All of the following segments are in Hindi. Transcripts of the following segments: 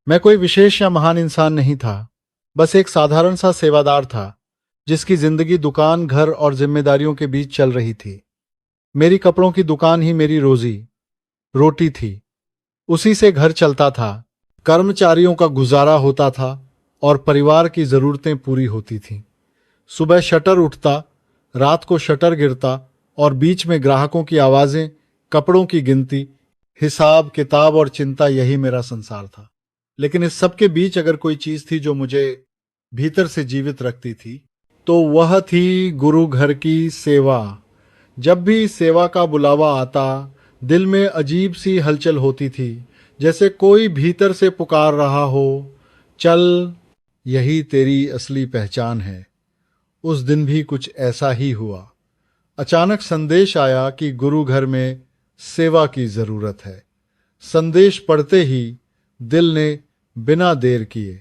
मैं कोई विशेष या महान इंसान नहीं था, बस एक साधारण सा सेवादार था जिसकी जिंदगी दुकान, घर और जिम्मेदारियों के बीच चल रही थी। मेरी कपड़ों की दुकान ही मेरी रोजी रोटी थी। उसी से घर चलता था, कर्मचारियों का गुजारा होता था और परिवार की जरूरतें पूरी होती थीं। सुबह शटर उठता, रात को शटर गिरता और बीच में ग्राहकों की आवाजें, कपड़ों की गिनती, हिसाब किताब और चिंता, यही मेरा संसार था। लेकिन इस सब के बीच अगर कोई चीज थी जो मुझे भीतर से जीवित रखती थी, तो वह थी गुरु घर की सेवा। जब भी सेवा का बुलावा आता, दिल में अजीब सी हलचल होती थी, जैसे कोई भीतर से पुकार रहा हो, चल, यही तेरी असली पहचान है। उस दिन भी कुछ ऐसा ही हुआ। अचानक संदेश आया कि गुरु घर में सेवा की जरूरत है। संदेश पढ़ते ही दिल ने बिना देर किए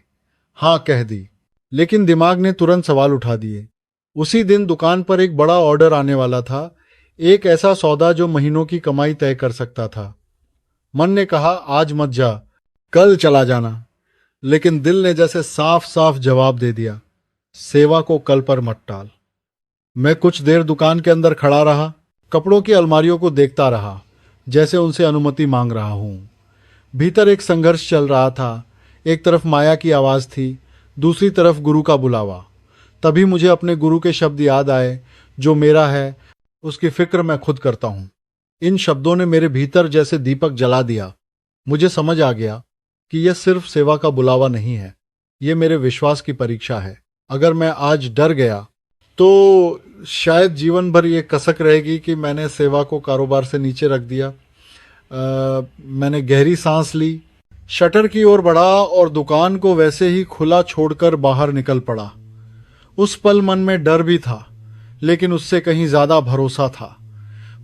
हाँ कह दी, लेकिन दिमाग ने तुरंत सवाल उठा दिए। उसी दिन दुकान पर एक बड़ा ऑर्डर आने वाला था, एक ऐसा सौदा जो महीनों की कमाई तय कर सकता था। मन ने कहा आज मत जा, कल चला जाना, लेकिन दिल ने जैसे साफ साफ जवाब दे दिया, सेवा को कल पर मत टाल। मैं कुछ देर दुकान के अंदर खड़ा रहा, कपड़ों की अलमारियों को देखता रहा, जैसे उनसे अनुमति मांग रहा हूं। भीतर एक संघर्ष चल रहा था। एक तरफ माया की आवाज थी, दूसरी तरफ गुरु का बुलावा। तभी मुझे अपने गुरु के शब्द याद आए, जो मेरा है उसकी फिक्र मैं खुद करता हूं। इन शब्दों ने मेरे भीतर जैसे दीपक जला दिया। मुझे समझ आ गया कि यह सिर्फ सेवा का बुलावा नहीं है, यह मेरे विश्वास की परीक्षा है। अगर मैं आज डर गया तो शायद जीवन भर ये कसक रहेगी कि मैंने सेवा को कारोबार से नीचे रख दिया। मैंने गहरी सांस ली, शटर की ओर बढ़ा और दुकान को वैसे ही खुला छोड़कर बाहर निकल पड़ा। उस पल मन में डर भी था, लेकिन उससे कहीं ज्यादा भरोसा था।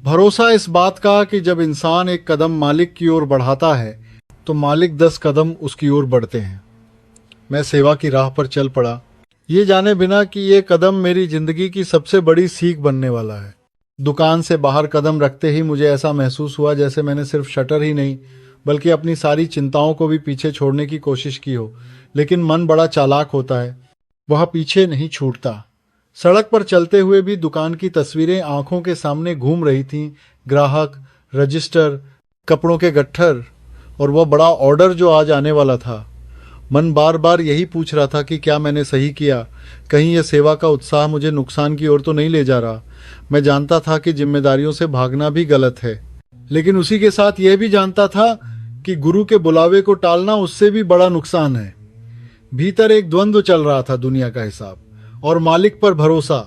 भरोसा इस बात का कि जब इंसान एक कदम मालिक की ओर बढ़ाता है तो मालिक 10 कदम उसकी ओर बढ़ते हैं। मैं सेवा की राह पर चल पड़ा, ये जाने बिना कि ये कदम मेरी जिंदगी की सबसे बड़ी सीख बनने वाला है। दुकान से बाहर कदम रखते ही मुझे ऐसा महसूस हुआ जैसे मैंने सिर्फ शटर ही नहीं बल्कि अपनी सारी चिंताओं को भी पीछे छोड़ने की कोशिश की हो। लेकिन मन बड़ा चालाक होता है, वह पीछे नहीं छूटता। सड़क पर चलते हुए भी दुकान की तस्वीरें आंखों के सामने घूम रही थीं। ग्राहक, रजिस्टर, कपड़ों के गट्ठर और वह बड़ा ऑर्डर जो आज आने वाला था। मन बार बार यही पूछ रहा था कि क्या मैंने सही किया, कहीं यह सेवा का उत्साह मुझे नुकसान की ओर तो नहीं ले जा रहा। मैं जानता था कि जिम्मेदारियों से भागना भी गलत है, लेकिन उसी के साथ यह भी जानता था कि गुरु के बुलावे को टालना उससे भी बड़ा नुकसान है। भीतर एक द्वंद्व चल रहा था, दुनिया का हिसाब और मालिक पर भरोसा।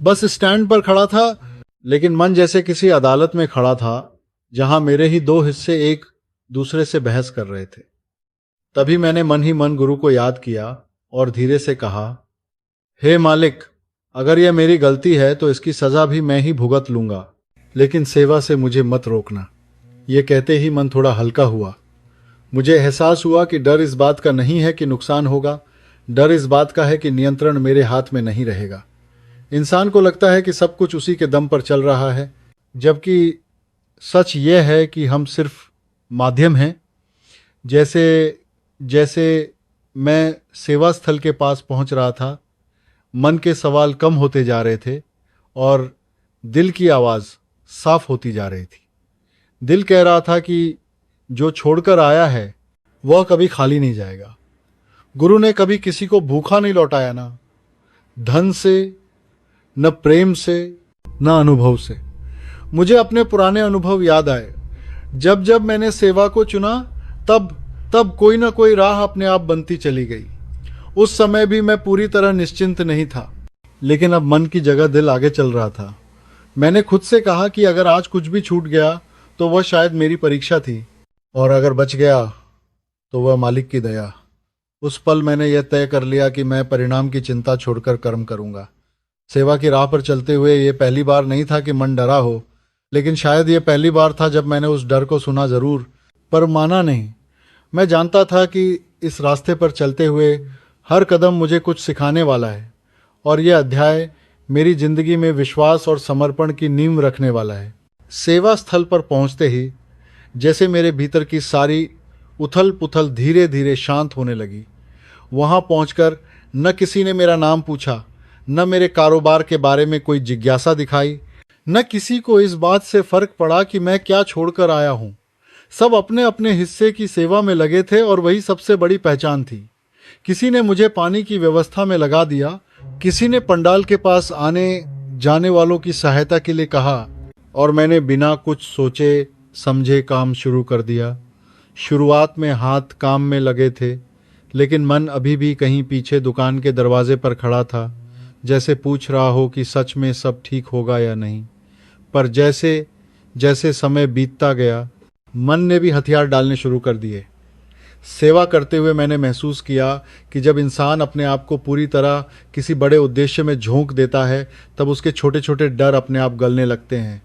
बस स्टैंड पर खड़ा था, लेकिन मन जैसे किसी अदालत में खड़ा था जहां मेरे ही दो हिस्से एक दूसरे से बहस कर रहे थे। तभी मैंने मन ही मन गुरु को याद किया और धीरे से कहा, हे मालिक, अगर यह मेरी गलती है तो इसकी सजा भी मैं ही भुगत लूंगा, लेकिन सेवा से मुझे मत रोकना। यह कहते ही मन थोड़ा हल्का हुआ। मुझे एहसास हुआ कि डर इस बात का नहीं है कि नुकसान होगा, डर इस बात का है कि नियंत्रण मेरे हाथ में नहीं रहेगा। इंसान को लगता है कि सब कुछ उसी के दम पर चल रहा है, जबकि सच यह है कि हम सिर्फ माध्यम हैं। जैसे मैं सेवा स्थल के पास पहुंच रहा था, मन के सवाल कम होते जा रहे थे और दिल की आवाज़ साफ होती जा रही थी। दिल कह रहा था कि जो छोड़कर आया है वह कभी खाली नहीं जाएगा। गुरु ने कभी किसी को भूखा नहीं लौटाया, ना धन से, न प्रेम से, न अनुभव से। मुझे अपने पुराने अनुभव याद आए। जब जब मैंने सेवा को चुना, तब तब कोई ना कोई राह अपने आप बनती चली गई। उस समय भी मैं पूरी तरह निश्चिंत नहीं था, लेकिन अब मन की जगह दिल आगे चल रहा था। मैंने खुद से कहा कि अगर आज कुछ भी छूट गया तो वह शायद मेरी परीक्षा थी, और अगर बच गया तो वह मालिक की दया। उस पल मैंने यह तय कर लिया कि मैं परिणाम की चिंता छोड़कर कर्म करूंगा। सेवा की राह पर चलते हुए ये पहली बार नहीं था कि मन डरा हो, लेकिन शायद ये पहली बार था जब मैंने उस डर को सुना जरूर, पर माना नहीं। मैं जानता था कि इस रास्ते पर चलते हुए हर कदम मुझे कुछ सिखाने वाला है, और यह अध्याय मेरी जिंदगी में विश्वास और समर्पण की नींव रखने वाला है। सेवा स्थल पर पहुंचते ही जैसे मेरे भीतर की सारी उथल पुथल धीरे धीरे शांत होने लगी। वहां पहुंचकर न किसी ने मेरा नाम पूछा, न मेरे कारोबार के बारे में कोई जिज्ञासा दिखाई, न किसी को इस बात से फर्क पड़ा कि मैं क्या छोड़कर आया हूं। सब अपने अपने हिस्से की सेवा में लगे थे और वही सबसे बड़ी पहचान थी। किसी ने मुझे पानी की व्यवस्था में लगा दिया, किसी ने पंडाल के पास आने जाने वालों की सहायता के लिए कहा, और मैंने बिना कुछ सोचे समझे काम शुरू कर दिया। शुरुआत में हाथ काम में लगे थे, लेकिन मन अभी भी कहीं पीछे दुकान के दरवाजे पर खड़ा था, जैसे पूछ रहा हो कि सच में सब ठीक होगा या नहीं। पर जैसे जैसे समय बीतता गया, मन ने भी हथियार डालने शुरू कर दिए। सेवा करते हुए मैंने महसूस किया कि जब इंसान अपने आप को पूरी तरह किसी बड़े उद्देश्य में झोंक देता है, तब उसके छोटे छोटे डर अपने आप गलने लगते हैं।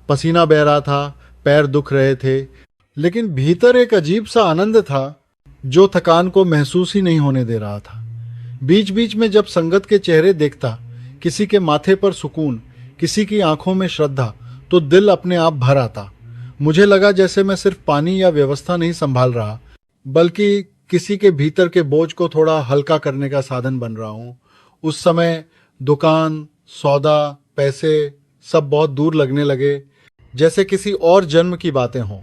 पसीना बह रहा था, पैर दुख रहे थे, लेकिन भीतर एक अजीब सा आनंद था जो थकान को महसूस ही नहीं होने दे रहा था। बीच बीच में जब संगत के चेहरे देखता, किसी के माथे पर सुकून, किसी की आंखों में श्रद्धा, तो दिल अपने आप भर आता। मुझे लगा जैसे मैं सिर्फ पानी या व्यवस्था नहीं संभाल रहा, बल्कि किसी के भीतर के बोझ को थोड़ा हल्का करने का साधन बन रहा हूँ। उस समय दुकान, सौदा, पैसे सब बहुत दूर लगने लगे, जैसे किसी और जन्म की बातें हों।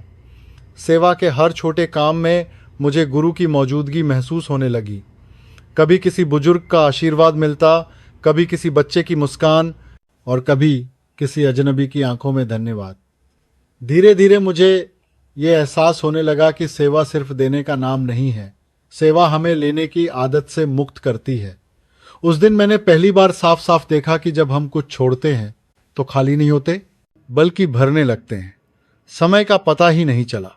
सेवा के हर छोटे काम में मुझे गुरु की मौजूदगी महसूस होने लगी। कभी किसी बुजुर्ग का आशीर्वाद मिलता, कभी किसी बच्चे की मुस्कान, और कभी किसी अजनबी की आंखों में धन्यवाद। धीरे धीरे मुझे ये एहसास होने लगा कि सेवा सिर्फ देने का नाम नहीं है, सेवा हमें लेने की आदत से मुक्त करती है। उस दिन मैंने पहली बार साफ साफ देखा कि जब हम कुछ छोड़ते हैं तो खाली नहीं होते, बल्कि भरने लगते हैं। समय का पता ही नहीं चला।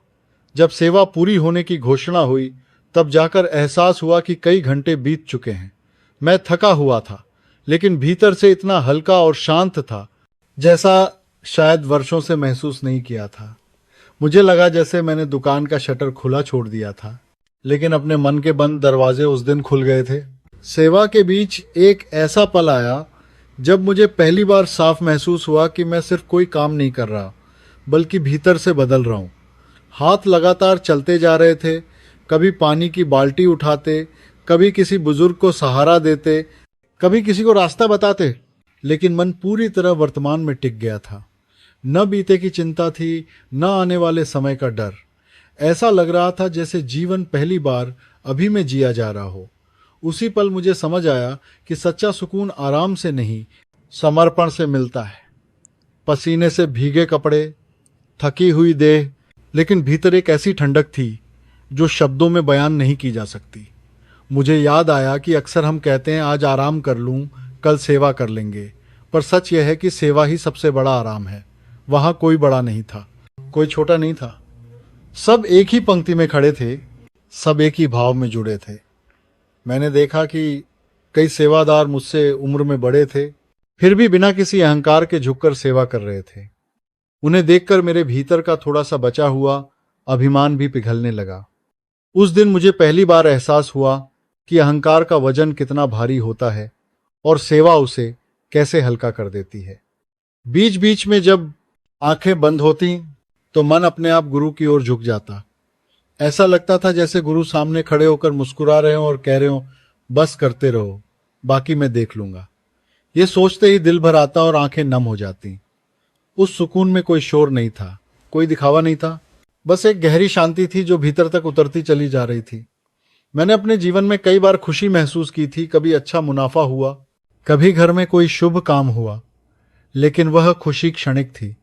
जब सेवा पूरी होने की घोषणा हुई, तब जाकर एहसास हुआ कि कई घंटे बीत चुके हैं। मैं थका हुआ था, लेकिन भीतर से इतना हल्का और शांत था जैसा शायद वर्षों से महसूस नहीं किया था। मुझे लगा जैसे मैंने दुकान का शटर खुला छोड़ दिया था, लेकिन अपने मन के बंद दरवाजे उस दिन खुल गए थे। सेवा के बीच एक ऐसा पल आया जब मुझे पहली बार साफ महसूस हुआ कि मैं सिर्फ कोई काम नहीं कर रहा, बल्कि भीतर से बदल रहा हूँ। हाथ लगातार चलते जा रहे थे, कभी पानी की बाल्टी उठाते, कभी किसी बुजुर्ग को सहारा देते, कभी किसी को रास्ता बताते, लेकिन मन पूरी तरह वर्तमान में टिक गया था। न बीते की चिंता थी, न आने वाले समय का डर। ऐसा लग रहा था जैसे जीवन पहली बार अभी में जिया जा रहा हो। उसी पल मुझे समझ आया कि सच्चा सुकून आराम से नहीं, समर्पण से मिलता है। पसीने से भीगे कपड़े, थकी हुई देह, लेकिन भीतर एक ऐसी ठंडक थी जो शब्दों में बयान नहीं की जा सकती। मुझे याद आया कि अक्सर हम कहते हैं आज आराम कर लूं, कल सेवा कर लेंगे, पर सच यह है कि सेवा ही सबसे बड़ा आराम है। वहां कोई बड़ा नहीं था, कोई छोटा नहीं था। सब एक ही पंक्ति में खड़े थे, सब एक ही भाव में जुड़े थे। मैंने देखा कि कई सेवादार मुझसे उम्र में बड़े थे, फिर भी बिना किसी अहंकार के झुककर सेवा कर रहे थे। उन्हें देखकर मेरे भीतर का थोड़ा सा बचा हुआ अभिमान भी पिघलने लगा। उस दिन मुझे पहली बार एहसास हुआ कि अहंकार का वजन कितना भारी होता है और सेवा उसे कैसे हल्का कर देती है। बीच बीच में जब आंखें बंद होती तो मन अपने आप गुरु की ओर झुक जाता। ऐसा लगता था जैसे गुरु सामने खड़े होकर मुस्कुरा रहे हों और कह रहे हों, बस करते रहो, बाकी मैं देख लूंगा। ये सोचते ही दिल भर आता और आंखें नम हो जाती। उस सुकून में कोई शोर नहीं था, कोई दिखावा नहीं था, बस एक गहरी शांति थी जो भीतर तक उतरती चली जा रही थी। मैंने अपने जीवन में कई बार खुशी महसूस की थी, कभी अच्छा मुनाफा हुआ, कभी घर में कोई शुभ काम हुआ, लेकिन वह खुशी क्षणिक थी।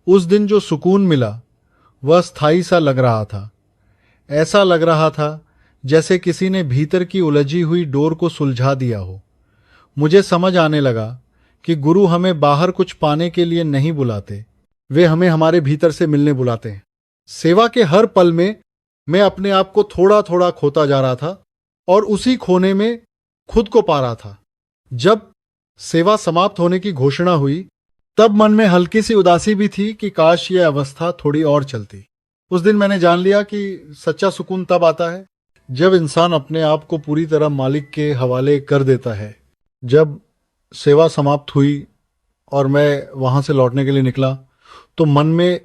उस दिन जो सुकून मिला वह स्थायी सा लग रहा था। ऐसा लग रहा था जैसे किसी ने भीतर की उलझी हुई डोर को सुलझा दिया हो। मुझे समझ आने लगा कि गुरु हमें बाहर कुछ पाने के लिए नहीं बुलाते, वे हमें हमारे भीतर से मिलने बुलाते हैं। सेवा के हर पल में मैं अपने आप को थोड़ा थोड़ा खोता जा रहा था और उसी खोने में खुद को पा रहा था। जब सेवा समाप्त होने की घोषणा हुई, तब मन में हल्की सी उदासी भी थी कि काश ये अवस्था थोड़ी और चलती। उस दिन मैंने जान लिया कि सच्चा सुकून तब आता है जब इंसान अपने आप को पूरी तरह मालिक के हवाले कर देता है। जब सेवा समाप्त हुई और मैं वहां से लौटने के लिए निकला, तो मन में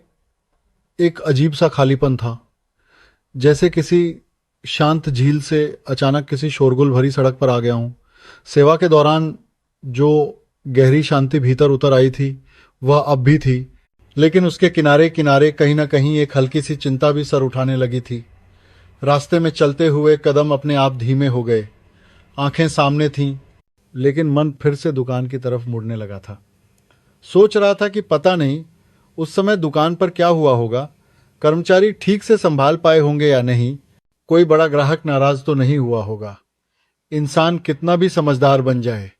एक अजीब सा खालीपन था, जैसे किसी शांत झील से अचानक किसी शोरगुल भरी सड़क पर आ गया हूं। सेवा के दौरान जो गहरी शांति भीतर उतर आई थी वह अब भी थी, लेकिन उसके किनारे किनारे कहीं ना कहीं एक हल्की सी चिंता भी सर उठाने लगी थी। रास्ते में चलते हुए कदम अपने आप धीमे हो गए। आंखें सामने थीं, लेकिन मन फिर से दुकान की तरफ मुड़ने लगा था। सोच रहा था कि पता नहीं उस समय दुकान पर क्या हुआ होगा, कर्मचारी ठीक से संभाल पाए होंगे या नहीं, कोई बड़ा ग्राहक नाराज तो नहीं हुआ होगा। इंसान कितना भी समझदार बन जाए,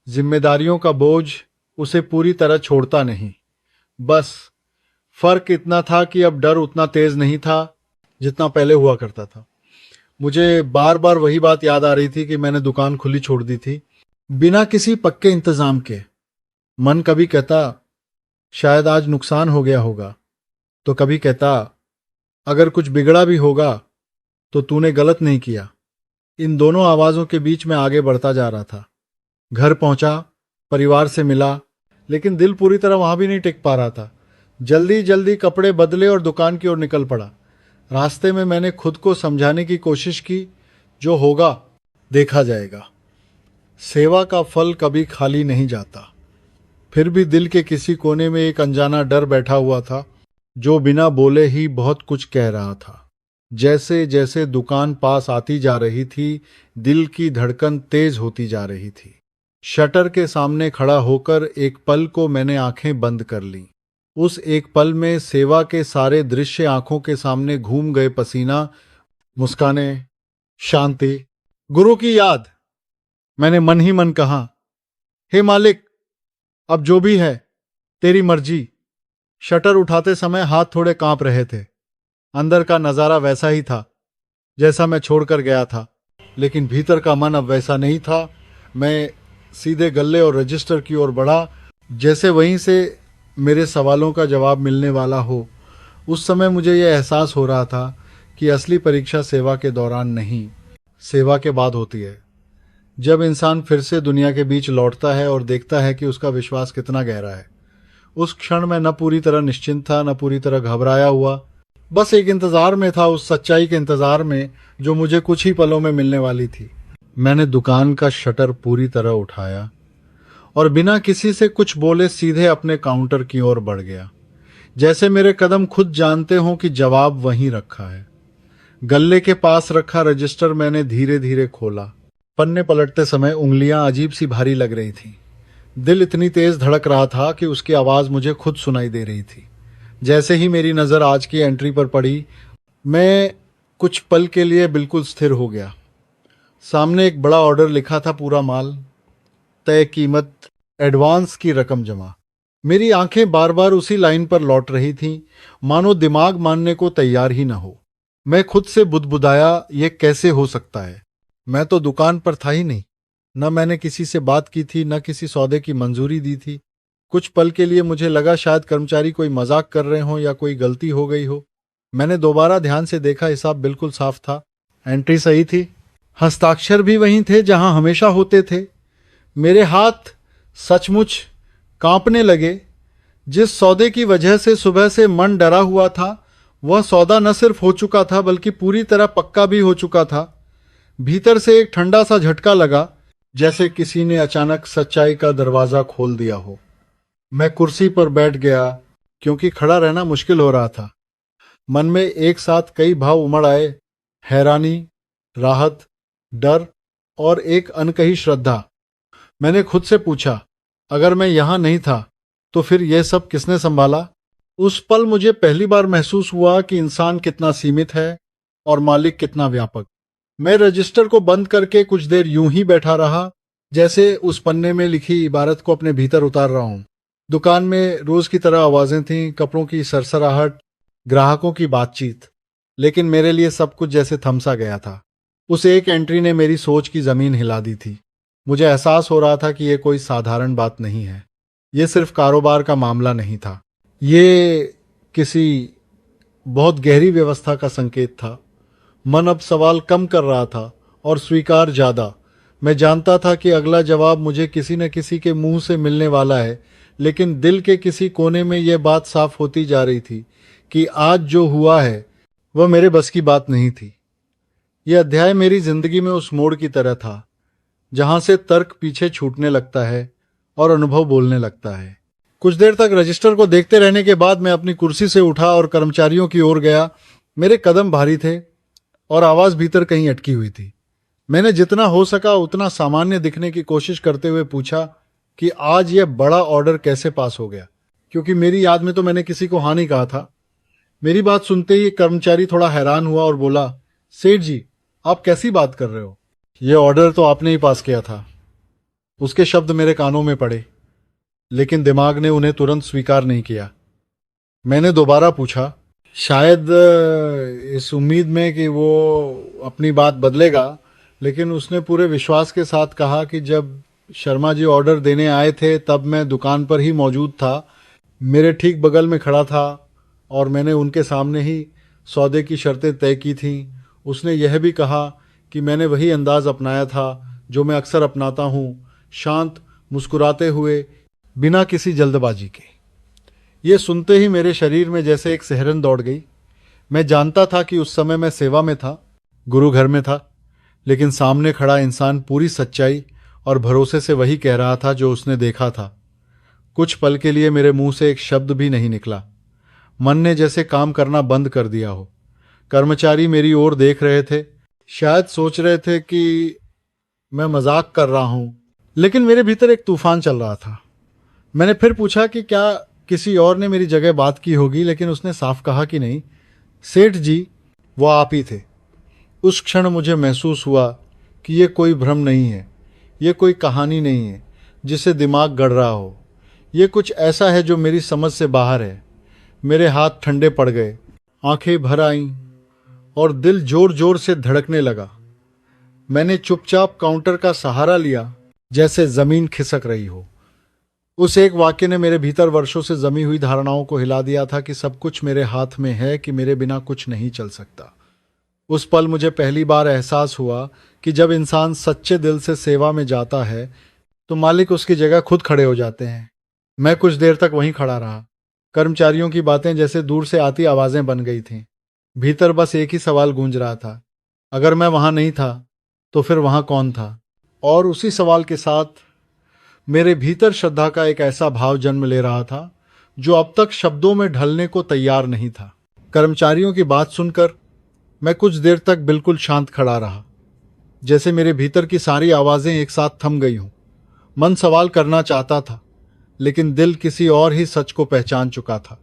जिम्मेदारियों का बोझ उसे पूरी तरह छोड़ता नहीं। बस फर्क इतना था कि अब डर उतना तेज नहीं था जितना पहले हुआ करता था। मुझे बार बार वही बात याद आ रही थी कि मैंने दुकान खुली छोड़ दी थी बिना किसी पक्के इंतजाम के। मन कभी कहता शायद आज नुकसान हो गया होगा, तो कभी कहता अगर कुछ बिगड़ा भी होगा तो तूने गलत नहीं किया। इन दोनों आवाजों के बीच में आगे बढ़ता जा रहा था। घर पहुंचा, परिवार से मिला, लेकिन दिल पूरी तरह वहां भी नहीं टिक पा रहा था। जल्दी जल्दी कपड़े बदले और दुकान की ओर निकल पड़ा। रास्ते में मैंने खुद को समझाने की कोशिश की, जो होगा देखा जाएगा। सेवा का फल कभी खाली नहीं जाता। फिर भी दिल के किसी कोने में एक अनजाना डर बैठा हुआ था, जो बिना बोले ही बहुत कुछ कह रहा था। जैसे जैसे दुकान पास आती जा रही थी, दिल की धड़कन तेज होती जा रही थी। शटर के सामने खड़ा होकर एक पल को मैंने आंखें बंद कर लीं। उस एक पल में सेवा के सारे दृश्य आंखों के सामने घूम गए। पसीना, मुस्कानें, शांति, गुरु की याद। मैंने मन ही मन कहा, हे मालिक, अब जो भी है तेरी मर्जी। शटर उठाते समय हाथ थोड़े कांप रहे थे। अंदर का नजारा वैसा ही था जैसा मैं छोड़कर गया था, लेकिन भीतर का मन अब वैसा नहीं था। मैं सीधे गल्ले और रजिस्टर की ओर बढ़ा, जैसे वहीं से मेरे सवालों का जवाब मिलने वाला हो। उस समय मुझे यह एहसास हो रहा था कि असली परीक्षा सेवा के दौरान नहीं, सेवा के बाद होती है। जब इंसान फिर से दुनिया के बीच लौटता है और देखता है कि उसका विश्वास कितना गहरा है। उस क्षण में न पूरी तरह निश्चिंत था, न पूरी तरह घबराया हुआ। बस एक इंतजार में था, उस सच्चाई के इंतजार में जो मुझे कुछ ही पलों में मिलने वाली थी। मैंने दुकान का शटर पूरी तरह उठाया और बिना किसी से कुछ बोले सीधे अपने काउंटर की ओर बढ़ गया, जैसे मेरे कदम खुद जानते हों कि जवाब वहीं रखा है। गल्ले के पास रखा रजिस्टर मैंने धीरे धीरे खोला। पन्ने पलटते समय उंगलियां अजीब सी भारी लग रही थीं। दिल इतनी तेज धड़क रहा था कि उसकी आवाज मुझे खुद सुनाई दे रही थी। जैसे ही मेरी नजर आज की एंट्री पर पड़ी, मैं कुछ पल के लिए बिल्कुल स्थिर हो गया। सामने एक बड़ा ऑर्डर लिखा था, पूरा माल, तय कीमत, एडवांस की रकम जमा। मेरी आंखें बार बार उसी लाइन पर लौट रही थीं, मानो दिमाग मानने को तैयार ही न हो। मैं खुद से बुदबुदाया, ये कैसे हो सकता है? मैं तो दुकान पर था ही नहीं। न मैंने किसी से बात की थी, न किसी सौदे की मंजूरी दी थी। कुछ पल के लिए मुझे लगा शायद कर्मचारी कोई मजाक कर रहे हों या कोई गलती हो गई हो। मैंने दोबारा ध्यान से देखा, हिसाब बिल्कुल साफ था, एंट्री सही थी, हस्ताक्षर भी वहीं थे जहां हमेशा होते थे। मेरे हाथ सचमुच कांपने लगे। जिस सौदे की वजह से सुबह से मन डरा हुआ था, वह सौदा न सिर्फ हो चुका था बल्कि पूरी तरह पक्का भी हो चुका था। भीतर से एक ठंडा सा झटका लगा, जैसे किसी ने अचानक सच्चाई का दरवाजा खोल दिया हो। मैं कुर्सी पर बैठ गया, क्योंकि खड़ा रहना मुश्किल हो रहा था। मन में एक साथ कई भाव उमड़ आए, हैरानी, राहत, डर और एक अनकही श्रद्धा। मैंने खुद से पूछा, अगर मैं यहां नहीं था तो फिर यह सब किसने संभाला? उस पल मुझे पहली बार महसूस हुआ कि इंसान कितना सीमित है और मालिक कितना व्यापक। मैं रजिस्टर को बंद करके कुछ देर यूं ही बैठा रहा, जैसे उस पन्ने में लिखी इबारत को अपने भीतर उतार रहा हूं। दुकान में रोज की तरह आवाजें थीं, कपड़ों की सरसराहट, ग्राहकों की बातचीत, लेकिन मेरे लिए सब कुछ जैसे थमसा गया था। उस एक एंट्री ने मेरी सोच की जमीन हिला दी थी। मुझे एहसास हो रहा था कि यह कोई साधारण बात नहीं है। यह सिर्फ कारोबार का मामला नहीं था, ये किसी बहुत गहरी व्यवस्था का संकेत था। मन अब सवाल कम कर रहा था और स्वीकार ज्यादा। मैं जानता था कि अगला जवाब मुझे किसी न किसी के मुंह से मिलने वाला है, लेकिन दिल के किसी कोने में यह बात साफ होती जा रही थी कि आज जो हुआ है वह मेरे बस की बात नहीं थी। यह अध्याय मेरी जिंदगी में उस मोड़ की तरह था जहां से तर्क पीछे छूटने लगता है और अनुभव बोलने लगता है। कुछ देर तक रजिस्टर को देखते रहने के बाद मैं अपनी कुर्सी से उठा और कर्मचारियों की ओर गया। मेरे कदम भारी थे और आवाज भीतर कहीं अटकी हुई थी। मैंने जितना हो सका उतना सामान्य दिखने की कोशिश करते हुए पूछा कि आज यह बड़ा ऑर्डर कैसे पास हो गया, क्योंकि मेरी याद में तो मैंने किसी को हाँ नहीं कहा था। मेरी बात सुनते ही एक कर्मचारी थोड़ा हैरान हुआ और बोला, सेठ जी, आप कैसी बात कर रहे हो? यह ऑर्डर तो आपने ही पास किया था। उसके शब्द मेरे कानों में पड़े, लेकिन दिमाग ने उन्हें तुरंत स्वीकार नहीं किया। मैंने दोबारा पूछा, शायद इस उम्मीद में कि वो अपनी बात बदलेगा, लेकिन उसने पूरे विश्वास के साथ कहा कि जब शर्मा जी ऑर्डर देने आए थे तब मैं दुकान पर ही मौजूद था, मेरे ठीक बगल में खड़ा था और मैंने उनके सामने ही सौदे की शर्तें तय की थीं। उसने यह भी कहा कि मैंने वही अंदाज अपनाया था जो मैं अक्सर अपनाता हूँ, शांत, मुस्कुराते हुए, बिना किसी जल्दबाजी के। ये सुनते ही मेरे शरीर में जैसे एक सिहरन दौड़ गई। मैं जानता था कि उस समय मैं सेवा में था, गुरु घर में था, लेकिन सामने खड़ा इंसान पूरी सच्चाई और भरोसे से वही कह रहा था जो उसने देखा था। कुछ पल के लिए मेरे मुंह से एक शब्द भी नहीं निकला। मन ने जैसे काम करना बंद कर दिया हो। कर्मचारी मेरी ओर देख रहे थे, शायद सोच रहे थे कि मैं मजाक कर रहा हूं, लेकिन मेरे भीतर एक तूफान चल रहा था। मैंने फिर पूछा कि क्या किसी और ने मेरी जगह बात की होगी, लेकिन उसने साफ कहा कि नहीं, सेठ जी, वो आप ही थे। उस क्षण मुझे महसूस हुआ कि ये कोई भ्रम नहीं है, ये कोई कहानी नहीं है जिसे दिमाग गढ़ रहा हो। ये कुछ ऐसा है जो मेरी समझ से बाहर है। मेरे हाथ ठंडे पड़ गए, आंखें भर आईं और दिल जोर जोर से धड़कने लगा। मैंने चुपचाप काउंटर का सहारा लिया, जैसे जमीन खिसक रही हो। उस एक वाक्य ने मेरे भीतर वर्षों से जमी हुई धारणाओं को हिला दिया था कि सब कुछ मेरे हाथ में है, कि मेरे बिना कुछ नहीं चल सकता। उस पल मुझे पहली बार एहसास हुआ कि जब इंसान सच्चे दिल से सेवा में जाता है तो मालिक उसकी जगह खुद खड़े हो जाते हैं। मैं कुछ देर तक वहीं खड़ा रहा। कर्मचारियों की बातें जैसे दूर से आती आवाजें बन गई थीं। भीतर बस एक ही सवाल गूंज रहा था, अगर मैं वहां नहीं था तो फिर वहां कौन था? और उसी सवाल के साथ मेरे भीतर श्रद्धा का एक ऐसा भाव जन्म ले रहा था जो अब तक शब्दों में ढलने को तैयार नहीं था। कर्मचारियों की बात सुनकर मैं कुछ देर तक बिल्कुल शांत खड़ा रहा, जैसे मेरे भीतर की सारी आवाजें एक साथ थम गई हों। मन सवाल करना चाहता था, लेकिन दिल किसी और ही सच को पहचान चुका था।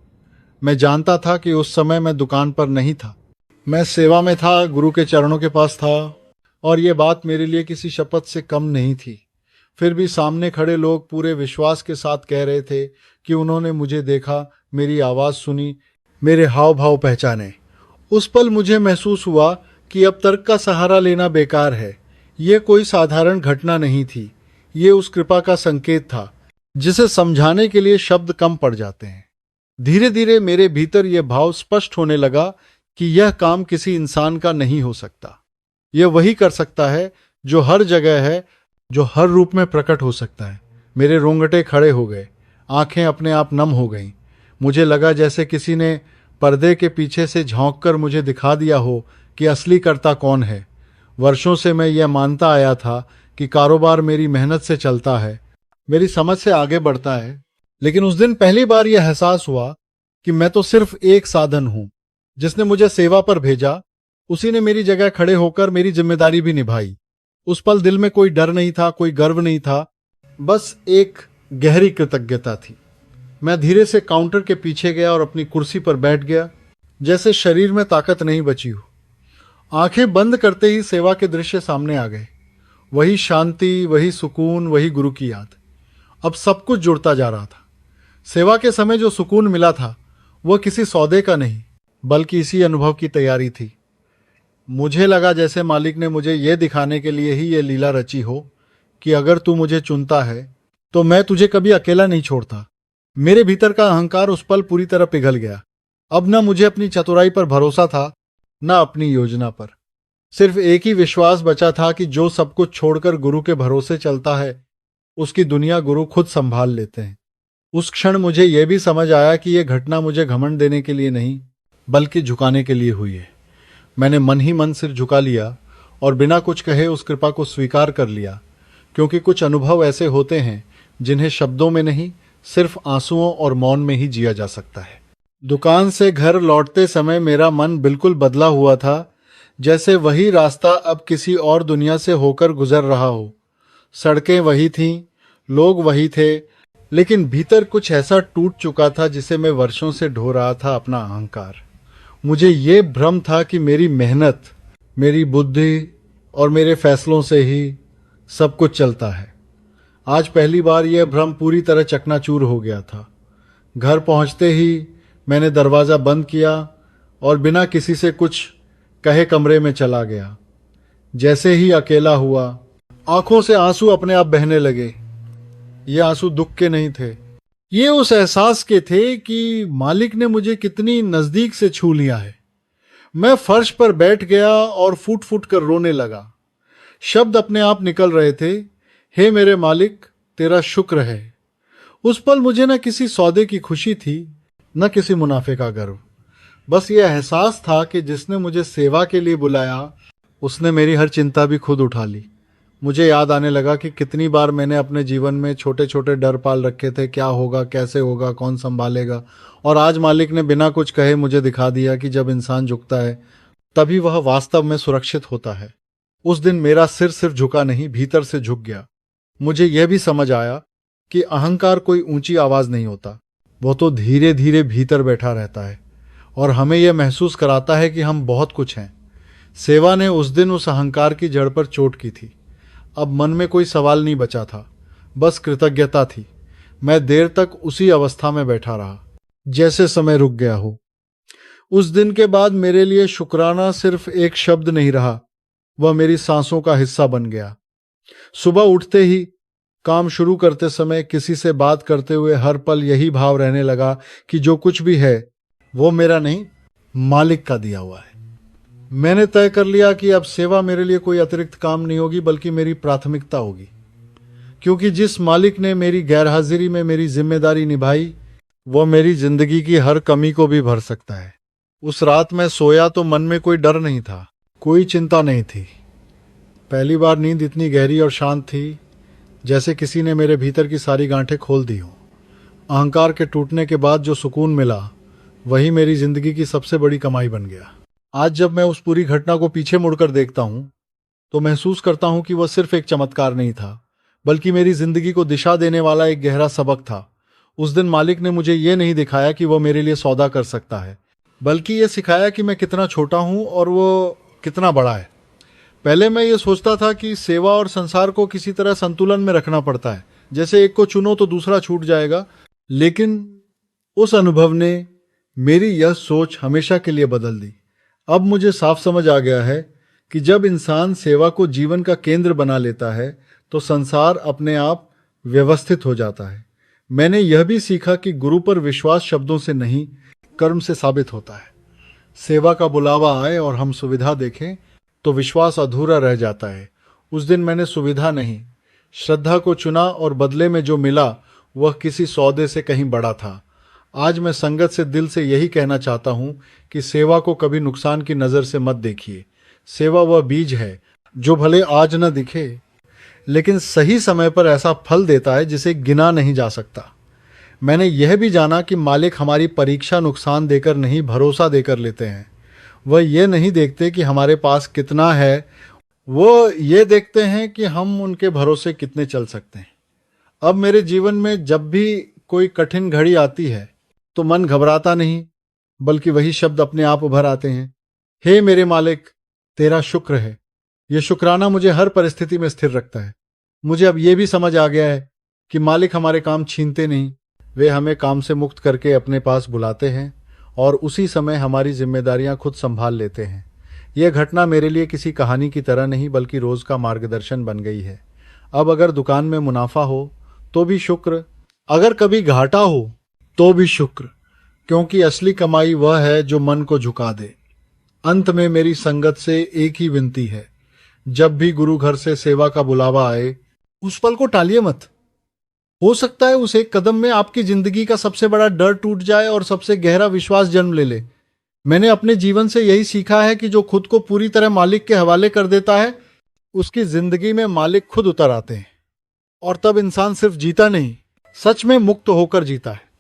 मैं जानता था कि उस समय मैं दुकान पर नहीं था, मैं सेवा में था, गुरु के चरणों के पास था, और ये बात मेरे लिए किसी शपथ से कम नहीं थी। फिर भी सामने खड़े लोग पूरे विश्वास के साथ कह रहे थे कि उन्होंने मुझे देखा, मेरी आवाज सुनी, मेरे हाव भाव पहचाने। उस पल मुझे महसूस हुआ कि अब तर्क का सहारा लेना बेकार है। यह कोई साधारण घटना नहीं थी, ये उस कृपा का संकेत था जिसे समझाने के लिए शब्द कम पड़ जाते हैं। धीरे धीरे मेरे भीतर यह भाव स्पष्ट होने लगा कि यह काम किसी इंसान का नहीं हो सकता। यह वही कर सकता है जो हर जगह है, जो हर रूप में प्रकट हो सकता है। मेरे रोंगटे खड़े हो गए, आंखें अपने आप नम हो गईं। मुझे लगा जैसे किसी ने पर्दे के पीछे से झांककर मुझे दिखा दिया हो कि असली कर्ता कौन है। वर्षों से मैं यह मानता आया था कि कारोबार मेरी मेहनत से चलता है, मेरी समझ से आगे बढ़ता है, लेकिन उस दिन पहली बार यह एहसास हुआ कि मैं तो सिर्फ एक साधन हूं। जिसने मुझे सेवा पर भेजा, उसी ने मेरी जगह खड़े होकर मेरी जिम्मेदारी भी निभाई। उस पल दिल में कोई डर नहीं था, कोई गर्व नहीं था, बस एक गहरी कृतज्ञता थी। मैं धीरे से काउंटर के पीछे गया और अपनी कुर्सी पर बैठ गया, जैसे शरीर में ताकत नहीं बची हो। आंखें बंद करते ही सेवा के दृश्य सामने आ गए। वही शांति, वही सुकून, वही गुरु की याद। अब सब कुछ जुड़ता जा रहा था। सेवा के समय जो सुकून मिला था वह किसी सौदे का नहीं, बल्कि इसी अनुभव की तैयारी थी। मुझे लगा जैसे मालिक ने मुझे यह दिखाने के लिए ही यह लीला रची हो कि अगर तू मुझे चुनता है तो मैं तुझे कभी अकेला नहीं छोड़ता। मेरे भीतर का अहंकार उस पल पूरी तरह पिघल गया। अब न मुझे अपनी चतुराई पर भरोसा था, न अपनी योजना पर। सिर्फ एक ही विश्वास बचा था कि जो सब कुछ छोड़कर गुरु के भरोसे चलता है, उसकी दुनिया गुरु खुद संभाल लेते हैं। उस क्षण मुझे यह भी समझ आया कि यह घटना मुझे घमंड देने के लिए नहीं, बल्कि झुकाने के लिए हुई है। मैंने मन ही मन सिर झुका लिया और बिना कुछ कहे उस कृपा को स्वीकार कर लिया, क्योंकि कुछ अनुभव ऐसे होते हैं जिन्हें शब्दों में नहीं, सिर्फ आंसुओं और मौन में ही जिया जा सकता है। दुकान से घर लौटते समय मेरा मन बिल्कुल बदला हुआ था, जैसे वही रास्ता अब किसी और दुनिया से होकर गुजर रहा हो। सड़कें वही थीं, लोग वही थे, लेकिन भीतर कुछ ऐसा टूट चुका था जिसे मैं वर्षों से ढो रहा था अपना अहंकार। मुझे ये भ्रम था कि मेरी मेहनत, मेरी बुद्धि और मेरे फैसलों से ही सब कुछ चलता है। आज पहली बार यह भ्रम पूरी तरह चकनाचूर हो गया था। घर पहुंचते ही मैंने दरवाज़ा बंद किया और बिना किसी से कुछ कहे कमरे में चला गया। जैसे ही अकेला हुआ, आंखों से आंसू अपने आप बहने लगे। ये आंसू दुख के नहीं थे, ये उस एहसास के थे कि मालिक ने मुझे कितनी नजदीक से छू लिया है। मैं फर्श पर बैठ गया और फूट फूट कर रोने लगा। शब्द अपने आप निकल रहे थे, हे मेरे मालिक, तेरा शुक्र है। उस पल मुझे न किसी सौदे की खुशी थी, न किसी मुनाफे का गर्व। बस ये एहसास था कि जिसने मुझे सेवा के लिए बुलाया, उसने मेरी हर चिंता भी खुद उठा ली। मुझे याद आने लगा कि कितनी बार मैंने अपने जीवन में छोटे छोटे डर पाल रखे थे, क्या होगा, कैसे होगा, कौन संभालेगा, और आज मालिक ने बिना कुछ कहे मुझे दिखा दिया कि जब इंसान झुकता है तभी वह वास्तव में सुरक्षित होता है। उस दिन मेरा सिर सिर्फ झुका नहीं, भीतर से झुक गया। मुझे यह भी समझ आया कि अहंकार कोई ऊंची आवाज नहीं होता, वो तो धीरे धीरे भीतर बैठा रहता है और हमें यह महसूस कराता है कि हम बहुत कुछ हैं। सेवा ने उस दिन उस अहंकार की जड़ पर चोट की थी। अब मन में कोई सवाल नहीं बचा था, बस कृतज्ञता थी। मैं देर तक उसी अवस्था में बैठा रहा, जैसे समय रुक गया हो। उस दिन के बाद मेरे लिए शुक्राना सिर्फ एक शब्द नहीं रहा, वह मेरी सांसों का हिस्सा बन गया। सुबह उठते ही, काम शुरू करते समय, किसी से बात करते हुए हर पल यही भाव रहने लगा कि जो कुछ भी है वो मेरा नहीं, मालिक का दिया हुआ है। मैंने तय कर लिया कि अब सेवा मेरे लिए कोई अतिरिक्त काम नहीं होगी, बल्कि मेरी प्राथमिकता होगी, क्योंकि जिस मालिक ने मेरी गैरहाजिरी में मेरी जिम्मेदारी निभाई, वो मेरी जिंदगी की हर कमी को भी भर सकता है। उस रात मैं सोया तो मन में कोई डर नहीं था, कोई चिंता नहीं थी। पहली बार नींद इतनी गहरी और शांत थी, जैसे किसी ने मेरे भीतर की सारी गांठें खोल दी हों। अहंकार के टूटने के बाद जो सुकून मिला, वही मेरी जिंदगी की सबसे बड़ी कमाई बन गया। आज जब मैं उस पूरी घटना को पीछे मुड़कर देखता हूं, तो महसूस करता हूं कि वह सिर्फ एक चमत्कार नहीं था, बल्कि मेरी जिंदगी को दिशा देने वाला एक गहरा सबक था। उस दिन मालिक ने मुझे ये नहीं दिखाया कि वह मेरे लिए सौदा कर सकता है, बल्कि ये सिखाया कि मैं कितना छोटा हूं और वो कितना बड़ा है। पहले मैं ये सोचता था कि सेवा और संसार को किसी तरह संतुलन में रखना पड़ता है, जैसे एक को चुनो तो दूसरा छूट जाएगा। लेकिन उस अनुभव ने मेरी यह सोच हमेशा के लिए बदल दी। अब मुझे साफ समझ आ गया है कि जब इंसान सेवा को जीवन का केंद्र बना लेता है, तो संसार अपने आप व्यवस्थित हो जाता है। मैंने यह भी सीखा कि गुरु पर विश्वास शब्दों से नहीं, कर्म से साबित होता है। सेवा का बुलावा आए और हम सुविधा देखें तो विश्वास अधूरा रह जाता है। उस दिन मैंने सुविधा नहीं, श्रद्धा को चुना और बदले में जो मिला वह किसी सौदे से कहीं बड़ा था। आज मैं संगत से दिल से यही कहना चाहता हूं कि सेवा को कभी नुकसान की नज़र से मत देखिए। सेवा वह बीज है जो भले आज न दिखे, लेकिन सही समय पर ऐसा फल देता है जिसे गिना नहीं जा सकता। मैंने यह भी जाना कि मालिक हमारी परीक्षा नुकसान देकर नहीं, भरोसा देकर लेते हैं। वह ये नहीं देखते कि हमारे पास कितना है, वो ये देखते हैं कि हम उनके भरोसे कितने चल सकते हैं। अब मेरे जीवन में जब भी कोई कठिन घड़ी आती है, तो मन घबराता नहीं, बल्कि वही शब्द अपने आप उभर आते हैं, हे मेरे मालिक, तेरा शुक्र है। यह शुक्राना मुझे हर परिस्थिति में स्थिर रखता है। मुझे अब यह भी समझ आ गया है कि मालिक हमारे काम छीनते नहीं, वे हमें काम से मुक्त करके अपने पास बुलाते हैं और उसी समय हमारी जिम्मेदारियां खुद संभाल लेते हैं। यह घटना मेरे लिए किसी कहानी की तरह नहीं, बल्कि रोज का मार्गदर्शन बन गई है। अब अगर दुकान में मुनाफा हो तो भी शुक्र, अगर कभी घाटा हो तो भी शुक्र, क्योंकि असली कमाई वह है जो मन को झुका दे। अंत में मेरी संगत से एक ही विनती है, जब भी गुरु घर से सेवा का बुलावा आए, उस पल को टालिए मत। हो सकता है उस एक कदम में आपकी जिंदगी का सबसे बड़ा डर टूट जाए और सबसे गहरा विश्वास जन्म ले ले। मैंने अपने जीवन से यही सीखा है कि जो खुद को पूरी तरह मालिक के हवाले कर देता है, उसकी जिंदगी में मालिक खुद उतर आते हैं। और तब इंसान सिर्फ जीता नहीं, सच में मुक्त होकर जीता है।